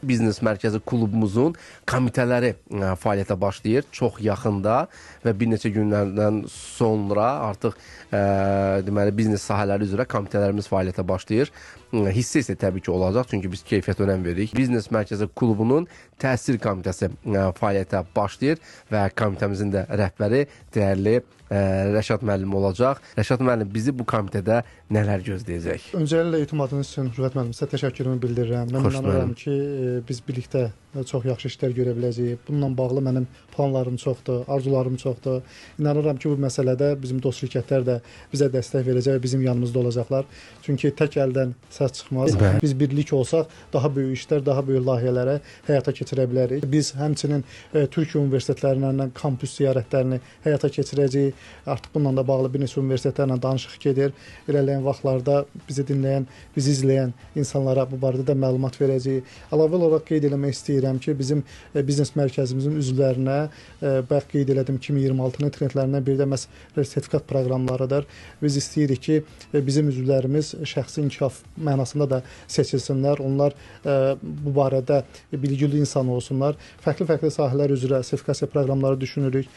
Biznes Mərkəzi klubumuzun komitələri fəaliyyətə başlayır çox yaxında və bir neçə günlərdən sonra artıq deməli biznes sahələri üzrə komitələrimiz fəaliyyətə başlayır. Hissə təbii ki olacaq, çünki biz keyfiyyətə önəm veririk. Biznes Mərkəzi klubunun təsir komitəsi fəaliyyətə başlayır və komitəmizin də rəhbəri dəyərli Rəşad müəllim olacaq. Rəşad müəllim, bizi bu komitədə nələr gözləyəcək? Öncəliklə etimadınız üçün Rüvət müəllim sizə təşəkkürümü bildirirəm. Mən inanıram ki, biz birlikdə çox yaxşı işlər görə biləcəyik. Bununla bağlı mənim planlarım çoxdur, arzularım çoxdur. İnanıram ki, bu məsələdə bizim dost şirkətlər də bizə dəstək verəcək və bizim yanımızda olacaqlar. Çünki tək əldən səs çıxmaz. Biz birlik olsaq, daha böyük işlər, daha böyük layihələrə həyata keçirə bilərik. Biz həmçinin Türkiyə universitetlərindən kampüs ziyarətlərini həyata keçirəcəyik. Artıq bununla da bağlı bir neçə universitetlərlə danışıq gedir. İrəliyən vaxtlarda bizi dinləyən, bizi izləyən insanlara bu barədə də məlumat verəcəyik. Əlavə olaraq qeyd eləmək istəyirəm ki, bizim biznes mərkəzimizin üzvlərinə bayaq qeyd elədim 2026-nın trendlərindən biri də məhz sertifikat proqramlarıdır. Biz istəyirik ki, bizim üzvlərimiz şəxsi inkişaf mənasında da seçilsinlər. Onlar bu barədə bilgili insan olsunlar. Fərqli sahələr üzrə sertifikasiya proqramları düşünürük.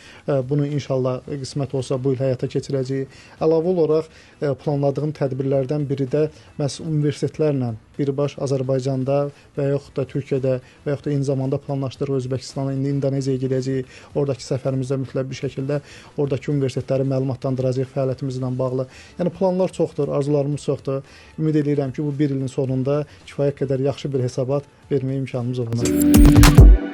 Bunu inşallah qismət olsa bu il həyata keçirəcəyik. Əlavə olaraq planladığım tədbirlərdən biri də məhz universitetlərlə birbaş Azərbaycanda və yaxud da Türkiyədə və yaxud da eyni zamanda planlaşdırıq Özbəkistana, indi İndoneziyaya gedəcəyik. Oradakı səfərimizdə mütləq bir şəkildə oradakı universitetləri məlumatlandıracağıq fəaliyyətimizlə bağlı. Yəni planlar çoxdur, arzularımız çoxdur. Ümid edirəm ki, bu bir ilin sonunda kifayət qədər yaxşı bir hesabat verməyə imkanımız olacaq.